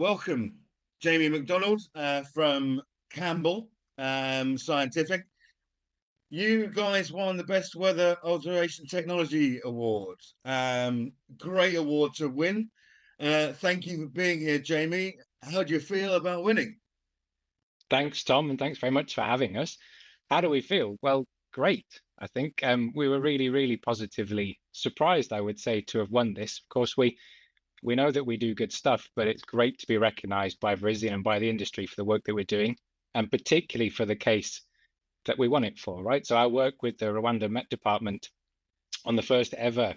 welcome Jamie McDonald from Campbell Scientific. You guys won the Best Weather Alteration Technology Award. Great award to win. Thank you for being here, Jamie. How do you feel about winning? Thanks, Tom, and thanks very much for having us. How do we feel? Well, great. I think we were really, really positively surprised, I would say, to have won this. Of course, we know that we do good stuff, but it's great to be recognised by Verizion and by the industry for the work that we're doing, and particularly for the case that we won it for, right? So I work with the Rwanda Met Department on the first ever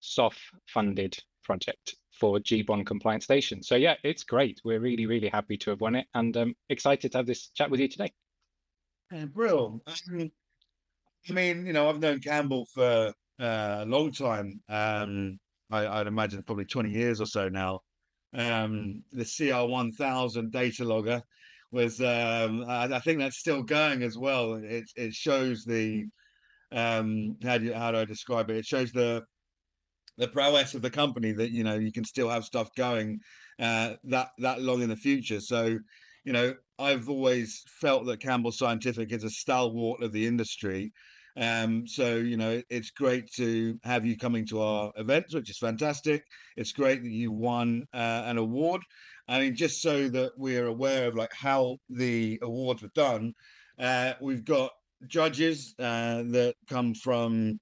SOF-funded project for GBON compliant stations. So yeah, it's great. We're really, really happy to have won it, and excited to have this chat with you today. Brilliant. I've known Campbell for a long time. I'd imagine probably 20 years or so now. The CR1000 data logger was, I think that's still going as well. It shows the, how do I describe it? It shows the prowess of the company that you can still have stuff going that long in the future. So I've always felt that Campbell Scientific is a stalwart of the industry. It's great to have you coming to our events, which is fantastic. It's great that you won an award. I mean, just so that we're aware of like how the awards were done, we've got judges that come from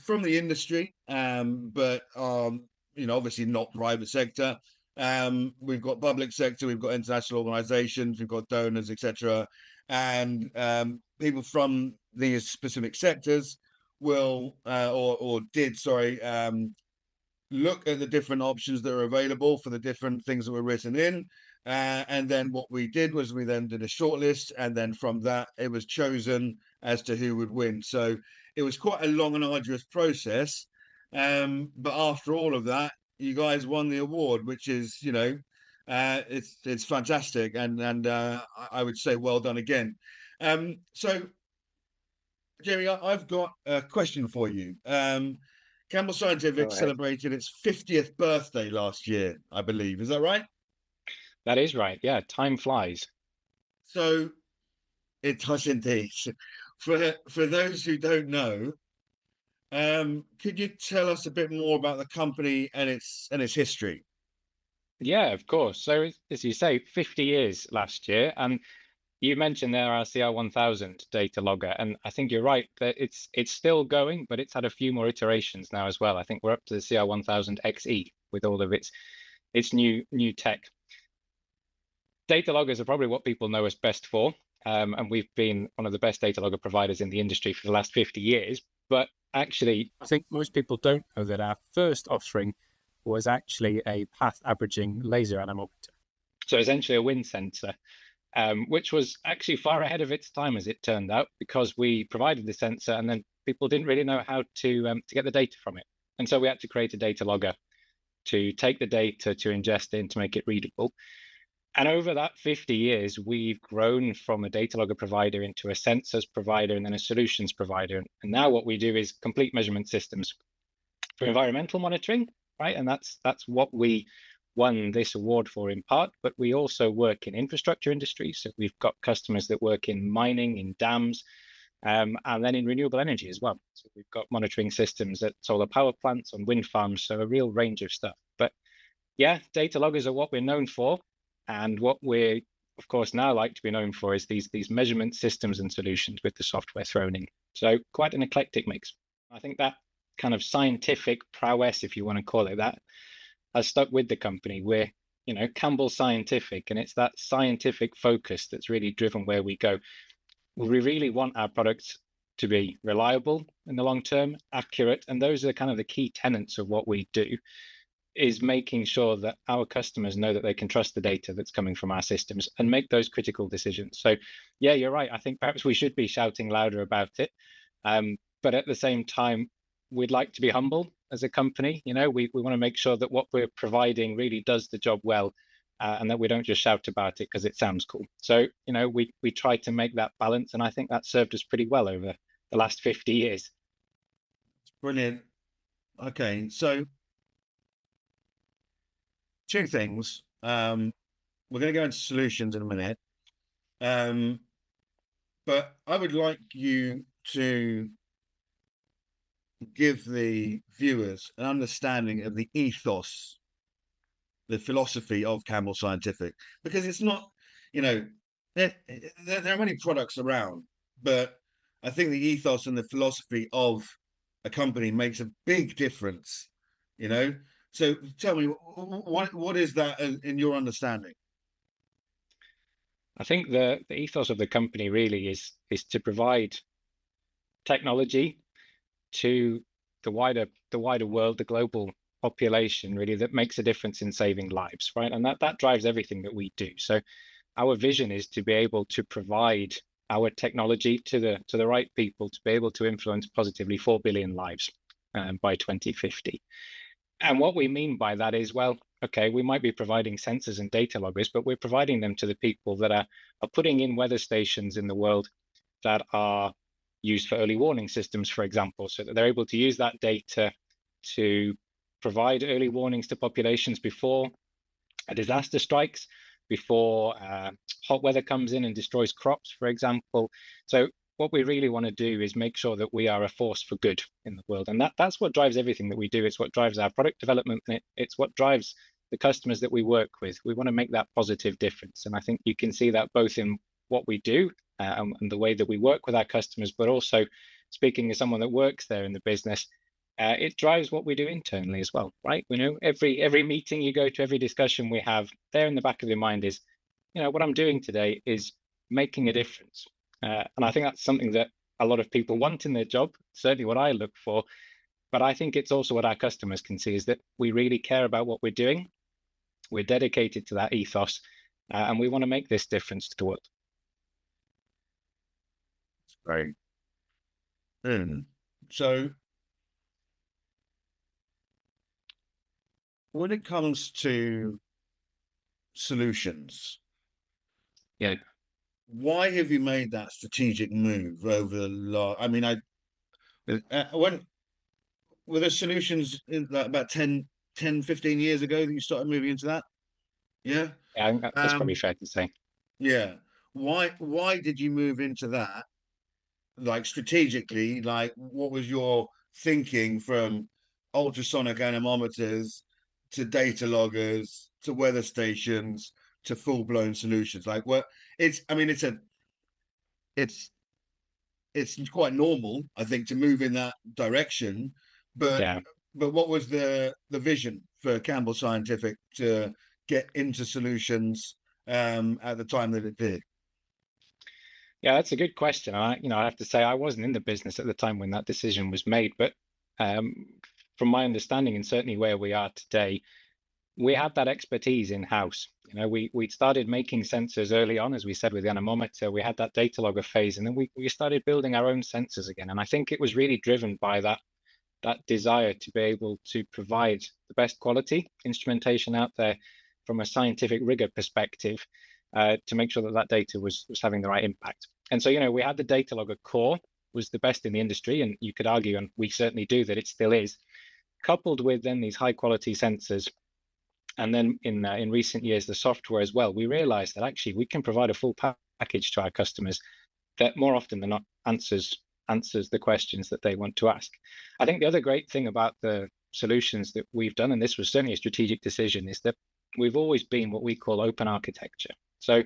the industry, but obviously not private sector. We've got public sector, we've got international organizations, we've got donors, etc. And people from these specific sectors will or did, sorry, look at the different options that are available for the different things that were written in. And then what we did was we then did a shortlist, and then from that it was chosen as to who would win. So it was quite a long and arduous process. But after all of that, you guys won the award, which is, it's fantastic, and I would say well done again. So, Jamie, I've got a question for you. Campbell Go Scientific ahead. celebrated its 50th birthday last year, I believe. Is that right? That is right. Yeah, time flies. So it does indeed. For those who don't know, could you tell us a bit more about the company and its history? Yeah, of course. So as you say, 50 years last year, and you mentioned there our CR1000 data logger, and I think you're right that it's still going, but it's had a few more iterations now as well. I think we're up to the CR1000 XE with all of its new tech. Data loggers are probably what people know us best for, and we've been one of the best data logger providers in the industry for the last 50 years. But actually, I think most people don't know that our first offering was actually a path averaging laser anemometer. So essentially a wind sensor, which was actually far ahead of its time, as it turned out, because we provided the sensor and then people didn't really know how to get the data from it. And so we had to create a data logger to take the data, to ingest it, and to make it readable. And over that 50 years, we've grown from a data logger provider into a sensors provider and then a solutions provider. And now what we do is complete measurement systems for environmental monitoring, right? And that's what we won this award for in part, but we also work in infrastructure industries. So we've got customers that work in mining, in dams, and then in renewable energy as well. So we've got monitoring systems at solar power plants, on wind farms, so a real range of stuff. But yeah, data loggers are what we're known for. And what we, of course, now like to be known for is these measurement systems and solutions with the software thrown in. So quite an eclectic mix. I think that kind of scientific prowess, if you want to call it that, has stuck with the company. We're, Campbell Scientific, and it's that scientific focus that's really driven where we go. We really want our products to be reliable in the long term, accurate, and those are kind of the key tenets of what we do, is making sure that our customers know that they can trust the data that's coming from our systems and make those critical decisions. So yeah, you're right. I think perhaps we should be shouting louder about it. But at the same time, we'd like to be humble as a company. We want to make sure that what we're providing really does the job well, and that we don't just shout about it because it sounds cool. So, we try to make that balance, and I think that served us pretty well over the last 50 years. Brilliant. Okay, so two things. we're going to go into solutions in a minute. Um, but I would like you to give the viewers an understanding of the ethos, the philosophy of Campbell Scientific, because it's not, you know, there are many products around, but I think the ethos and the philosophy of a company makes a big difference, you know. So tell me, what is that in your understanding? I think the ethos of the company really is to provide technology to the wider world, the global population, really, that makes a difference in saving lives, right? And that drives everything that we do. So our vision is to be able to provide our technology to the right people to be able to influence positively 4 billion lives by 2050. And what we mean by that is, well, okay, we might be providing sensors and data loggers, but we're providing them to the people that are putting in weather stations in the world that are used for early warning systems, for example, so that they're able to use that data to provide early warnings to populations before a disaster strikes, before hot weather comes in and destroys crops, for example. So what we really want to do is make sure that we are a force for good in the world. And that's what drives everything that we do. It's what drives our product development, and it's what drives the customers that we work with. We want to make that positive difference. And I think you can see that both in what we do and the way that we work with our customers, but also speaking as someone that works there in the business, it drives what we do internally as well, right? We know every meeting you go to, every discussion we have, there in the back of your mind is, what I'm doing today is making a difference. And I think that's something that a lot of people want in their job, certainly what I look for. But I think it's also what our customers can see is that we really care about what we're doing. We're dedicated to that ethos, and we want to make this difference to the world. Right. So when it comes to solutions, Yeah, why have you made that strategic move over the last? I mean, when were there solutions in like about 15 years ago that you started moving into that? Yeah. yeah, I think that's probably Um, fair to say. yeah. Why did you move into that? Like strategically, like what was your thinking from ultrasonic anemometers to data loggers to weather stations to full-blown solutions? Like what it's I mean, it's it's quite normal, I think, to move in that direction. But Yeah. what was the vision for Campbell Scientific to get into solutions at the time that it did? Yeah, that's a good question. I have to say I wasn't in the business at the time when that decision was made, but um, from my understanding, and certainly where we are today, we have that expertise in house. We started making sensors early on, as we said with the anemometer. We had that data logger phase, and then we started building our own sensors again. And I think it was really driven by that desire to be able to provide the best quality instrumentation out there from a scientific rigor perspective, to make sure that that data was having the right impact. And so, we had the data logger core was the best in the industry, and you could argue, and we certainly do, that it still is, coupled with then these high quality sensors. And then in recent years, the software as well, we realized that actually we can provide a full package to our customers that more often than not answers the questions that they want to ask. I think the other great thing about the solutions that we've done, and this was certainly a strategic decision, is that we've always been what we call open architecture. So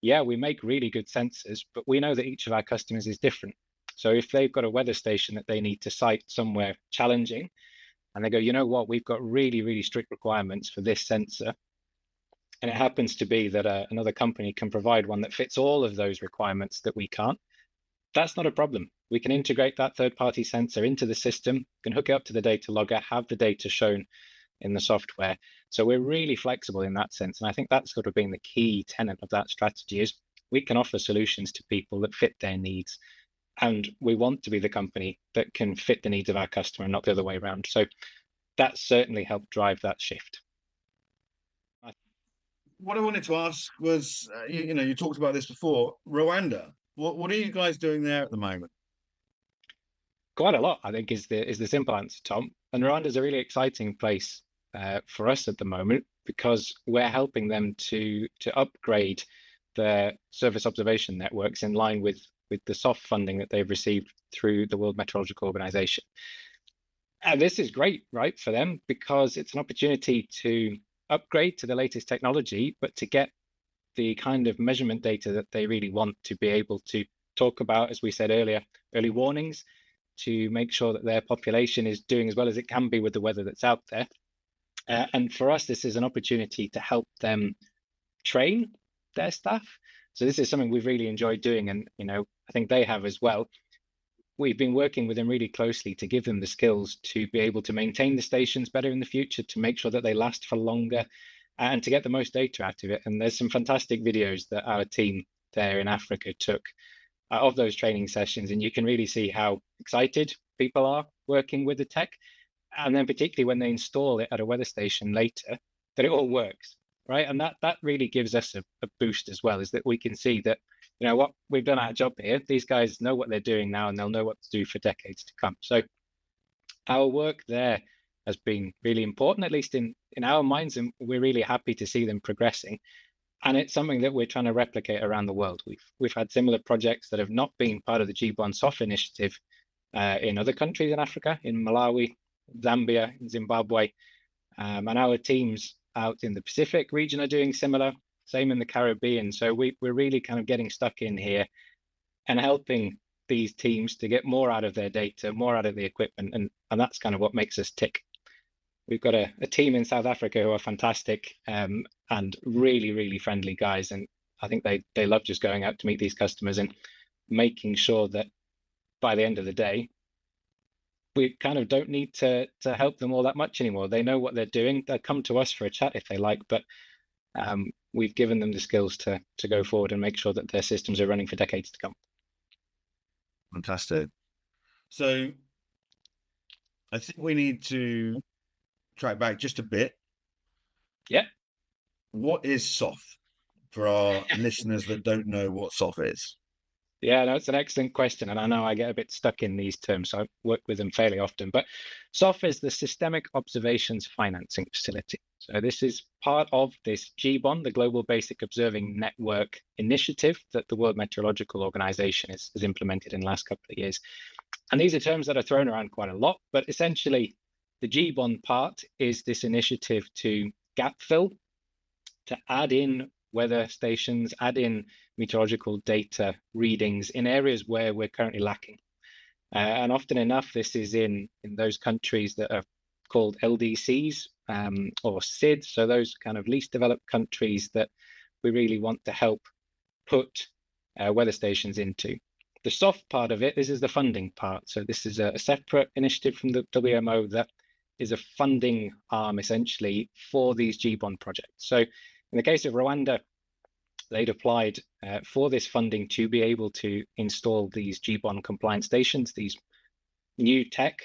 yeah, we make really good sensors, but we know that each of our customers is different. So if they've got a weather station that they need to site somewhere challenging, and they go, you know what, we've got really, really strict requirements for this sensor, and it happens to be that another company can provide one that fits all of those requirements that we can't, that's not a problem. We can integrate that third-party sensor into the system, can hook it up to the data logger, have the data shown in the software. So we're really flexible in that sense. And I think that's sort of been the key tenet of that strategy is we can offer solutions to people that fit their needs. And we want to be the company that can fit the needs of our customer, not the other way around. So that certainly helped drive that shift. What I wanted to ask was, you talked about this before, Rwanda. What are you guys doing there at the moment? Quite a lot, I think, is the simple answer, Tom. And Rwanda is a really exciting place for us at the moment, because we're helping them to upgrade their surface observation networks in line with the soft funding that they've received through the World Meteorological Organization. And this is great, right, for them, because it's an opportunity to upgrade to the latest technology, but to get the kind of measurement data that they really want to be able to talk about, as we said earlier, early warnings, to make sure that their population is doing as well as it can be with the weather that's out there. And for us, this is an opportunity to help them train their staff. So this is something we've really enjoyed doing, and I think they have as well. We've been working with them really closely to give them the skills to be able to maintain the stations better in the future, to make sure that they last for longer, and to get the most data out of it. And there's some fantastic videos that our team there in Africa took of those training sessions, and you can really see how excited people are working with the tech, and then particularly when they install it at a weather station later, that it all works, right? And that really gives us a boost as well, is that we can see that what we've done our job here. These guys know what they're doing now, and they'll know what to do for decades to come. So our work there has been really important, at least in our minds, and we're really happy to see them progressing. And it's something that we're trying to replicate around the world. We've had similar projects that have not been part of the GBON SOF initiative in other countries in Africa, in Malawi, Zambia, Zimbabwe, and our teams out in the Pacific region are doing similar. Same in the Caribbean. So we're really kind of getting stuck in here and helping these teams to get more out of their data, more out of the equipment, and that's kind of what makes us tick. We've got a team in South Africa who are fantastic and really, really friendly guys. And I think they love just going out to meet these customers and making sure that by the end of the day, we kind of don't need to help them all that much anymore. They know what they're doing. They'll come to us for a chat if they like, but we've given them the skills to go forward and make sure that their systems are running for decades to come. Fantastic. So I think we need to track back just a bit. Yeah. What is SOF for our listeners that don't know what SOF is? Yeah, that's an excellent question. And I know I get a bit stuck in these terms, so I work with them fairly often. But SOF is the Systemic Observations Financing Facility. So this is part of this GBON, the Global Basic Observing Network initiative that the World Meteorological Organization has implemented in the last couple of years. And these are terms that are thrown around quite a lot, but essentially the GBON part is this initiative to gap fill, to add in weather stations, add in meteorological data readings in areas where we're currently lacking. And often enough, this is in those countries that are called LDCs or SIDS, so those kind of least developed countries that we really want to help put weather stations into. The soft part of it, this is the funding part. So this is a separate initiative from the WMO that is a funding arm essentially for these GBON projects. So in the case of Rwanda, they'd applied for this funding to be able to install these GBON compliant stations, these new tech,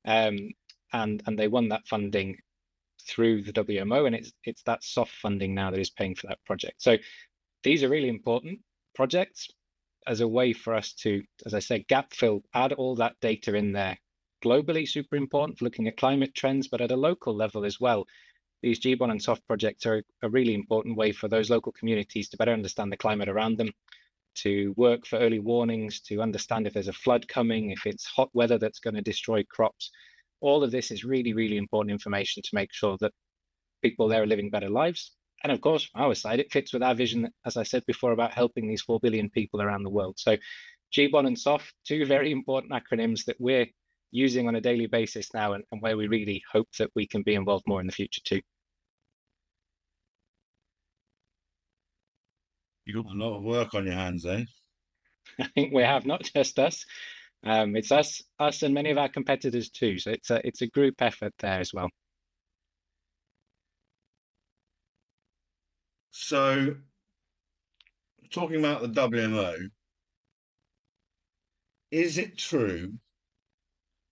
and they won that funding through the WMO, and it's that soft funding now that is paying for that project. So these are really important projects as a way for us to, as I said, gap fill, add all that data in there. Globally, super important for looking at climate trends, but at a local level as well. These GBON and soft projects are a really important way for those local communities to better understand the climate around them, to work for early warnings, to understand if there's a flood coming, if it's hot weather that's going to destroy crops. All of this is really, really important information to make sure that people there are living better lives. And of course, from our side, it fits with our vision, as I said before, about helping these 4 billion people around the world. So GBON and SOF, two very important acronyms that we're using on a daily basis now, and where we really hope that we can be involved more in the future too. You've got a lot of work on your hands, eh? I think we have, not just us. It's us and many of our competitors too. So it's a group effort there as well. So talking about the WMO, is it true?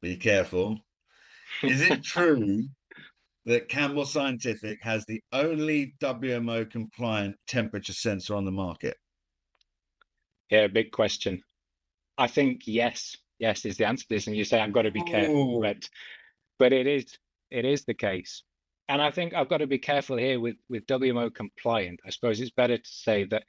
Be careful. Is it true that Campbell Scientific has the only WMO compliant temperature sensor on the market? Yeah, big question. I think yes is the answer to this. And you say I've got to be careful, but it is the case. And I think I've got to be careful here with WMO compliant. I suppose it's better to say that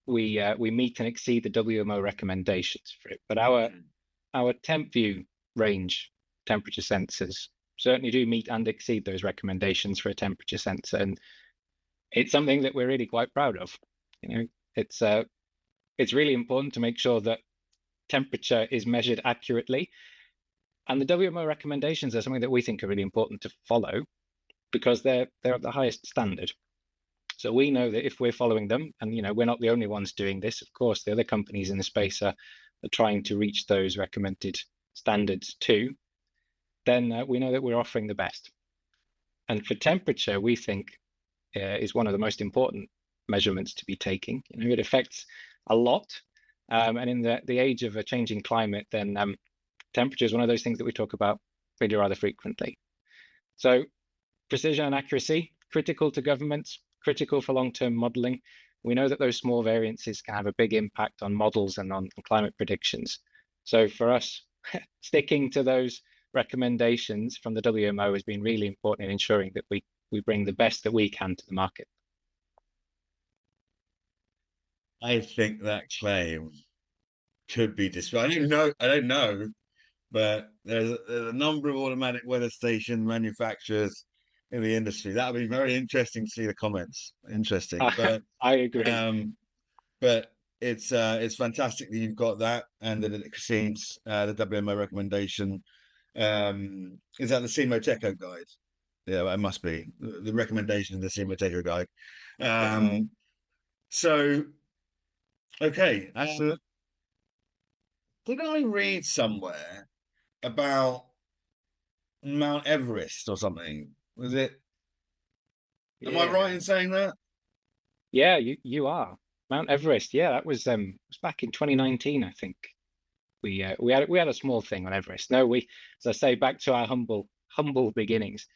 we meet and exceed the WMO recommendations for it. But our temp view range temperature sensors certainly do meet and exceed those recommendations for a temperature sensor, and it's something that we're really quite proud of. You know, it's really important to make sure that temperature is measured accurately, and the WMO recommendations are something that we think are really important to follow because they're at the highest standard. So we know that if we're following them, and we're not the only ones doing this, of course, the other companies in the space are trying to reach those recommended standards too, then we know that we're offering the best. And for temperature, we think is one of the most important measurements to be taking. It affects a lot. And in the age of a changing climate, then temperature is one of those things that we talk about really rather frequently. So precision and accuracy, critical to governments, critical for long-term modeling. We know that those small variances can have a big impact on models and on climate predictions. So for us, sticking to those recommendations from the WMO has been really important in ensuring that we bring the best that we can to the market. I think that claim could be destroyed. I don't know, but there's a number of automatic weather station manufacturers in the industry. That would be very interesting to see the comments. Interesting, but I agree. But it's fantastic that you've got that and that it exceeds the WMO recommendation. Is that the Semoteco guide? Yeah, it must be the recommendation of the Semoteco guide. So okay, did I read somewhere about Mount Everest or something? Was it? Am I right in saying that? Yeah, you are. Mount Everest. Yeah, that was back in 2019, I think. We had a small thing on Everest. No, as I say, back to our humble beginnings.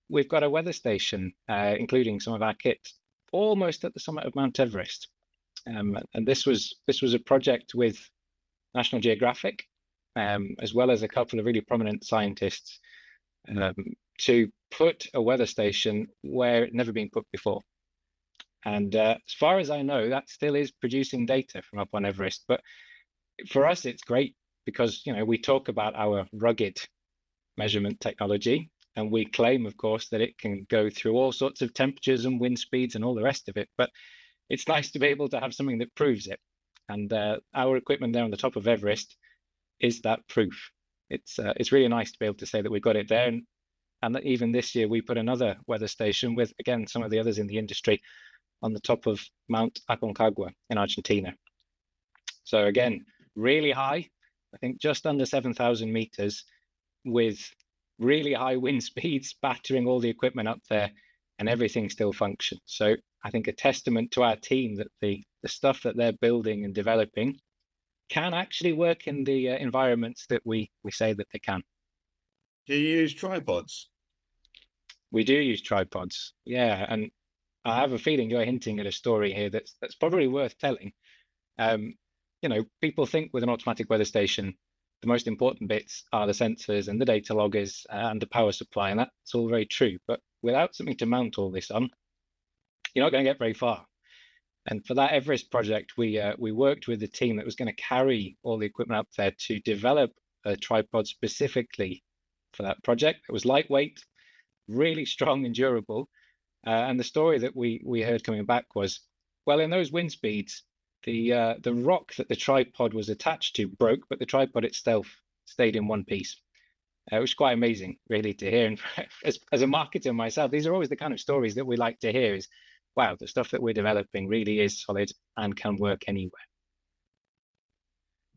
We've got a weather station, including some of our kit, almost at the summit of Mount Everest. And this was a project with National Geographic, as well as a couple of really prominent scientists, to put a weather station where it never been put before. And as far as I know, that still is producing data from up on Everest. But for us, it's great because we talk about our rugged measurement technology, and we claim, of course, that it can go through all sorts of temperatures and wind speeds and all the rest of it. But it's nice to be able to have something that proves it. And our equipment there on the top of Everest is that proof. It's really nice to be able to say that we got it there. And that even this year, we put another weather station with, again, some of the others in the industry on the top of Mount Aconcagua in Argentina. So again, really high, I think just under 7,000 meters, with really high wind speeds battering all the equipment up there, and everything still functions. So I think a testament to our team that the stuff that they're building and developing can actually work in the environments that we say that they can. Do you use tripods? We do use tripods, yeah, and I have a feeling you're hinting at a story here that's probably worth telling. People think with an automatic weather station, the most important bits are the sensors and the data loggers and the power supply, and that's all very true. But without something to mount all this on, you're not going to get very far. And for that Everest project, we worked with the team that was going to carry all the equipment up there to develop a tripod specifically for that project. It was lightweight, really strong and durable. And the story that we heard coming back was, well, in those wind speeds, the rock that the tripod was attached to broke, but the tripod itself stayed in one piece. It was quite amazing, really, to hear. And as a marketer myself, these are always the kind of stories that we like to hear is, wow, the stuff that we're developing really is solid and can work anywhere.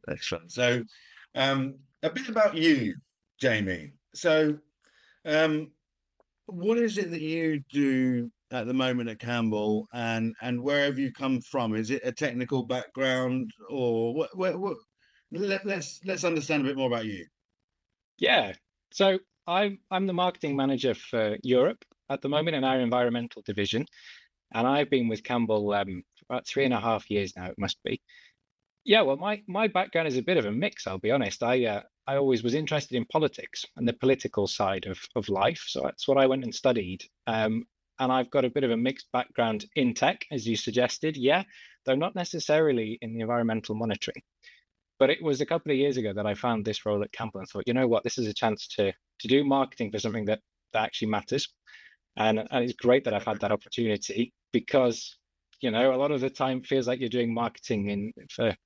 Excellent. So a bit about you, Jamie. So what is it that you do at the moment at Campbell, and where have you come from? Is it a technical background, or what? Let's understand a bit more about you. Yeah. So I'm the marketing manager for Europe at the moment in our environmental division, and I've been with Campbell for about 3.5 years now. It must be. Yeah, well, my background is a bit of a mix, I'll be honest. I always was interested in politics and the political side of life, so that's what I went and studied. And I've got a bit of a mixed background in tech, as you suggested, yeah, though not necessarily in the environmental monitoring. But it was a couple of years ago that I found this role at Campbell and thought, you know what, this is a chance to do marketing for something that actually matters. And it's great that I've had that opportunity because, you know, a lot of the time it feels like you're doing marketing in for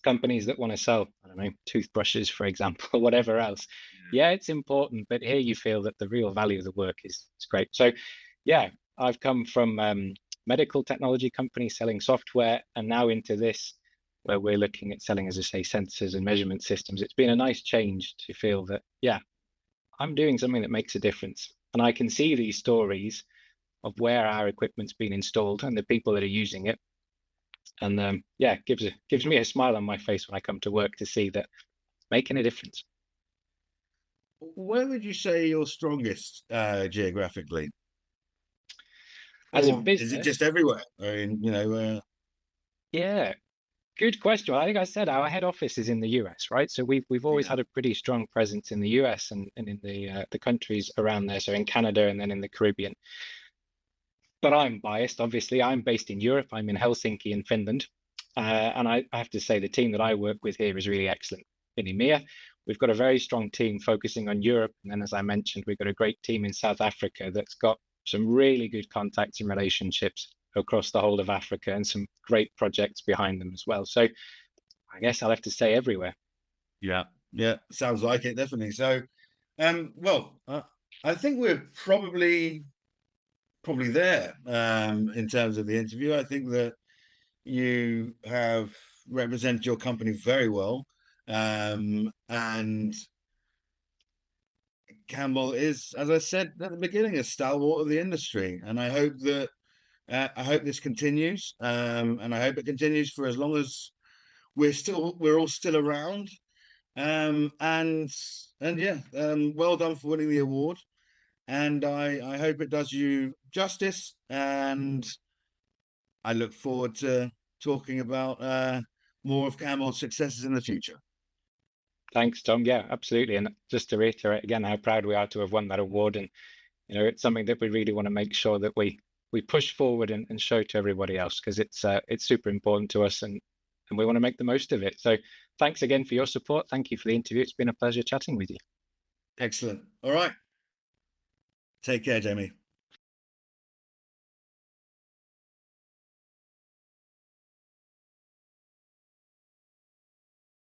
companies that want to sell, I don't know, toothbrushes, for example, or whatever else. Yeah, it's important, but here you feel that the real value of the work is great. So, yeah, I've come from medical technology companies selling software, and now into this, where we're looking at selling, as I say, sensors and measurement systems. It's been a nice change to feel that, yeah, I'm doing something that makes a difference, and I can see these stories of where our equipment's been installed and the people that are using it, and yeah, gives me a smile on my face when I come to work to see that making a difference. Where would you say you're strongest geographically, As a or is it just business, everywhere? I mean, yeah, good question. I think I said our head office is in the US, right? So we've always yeah, had a pretty strong presence in the US and in the countries around there. So in Canada and then in the Caribbean. But I'm biased, obviously. I'm based in Europe. I'm in Helsinki in Finland. And I have to say the team that I work with here is really excellent in EMEA. We've got a very strong team focusing on Europe. And then, as I mentioned, we've got a great team in South Africa that's got some really good contacts and relationships across the whole of Africa and some great projects behind them as well. So I guess I'll have to say everywhere. yeah, yeah. Sounds like it, definitely. So, well, I think we're probably there in terms of the interview. I think that you have represented your company very well, and Campbell is, as I said at the beginning, a stalwart of the industry, and I hope this continues, and I hope it continues for as long as we're all still around. Um, and and yeah, well done for winning the award, and I hope it does you justice, and I look forward to talking about more of Campbell's successes in the future. Thanks, Tom. Yeah, absolutely. And just to reiterate again how proud we are to have won that award. And you know, it's something that we really want to make sure that we push forward and show to everybody else because it's super important to us and we want to make the most of it. So thanks again for your support. Thank you for the interview. It's been a pleasure chatting with you. Excellent. All right. Take care, Jamie.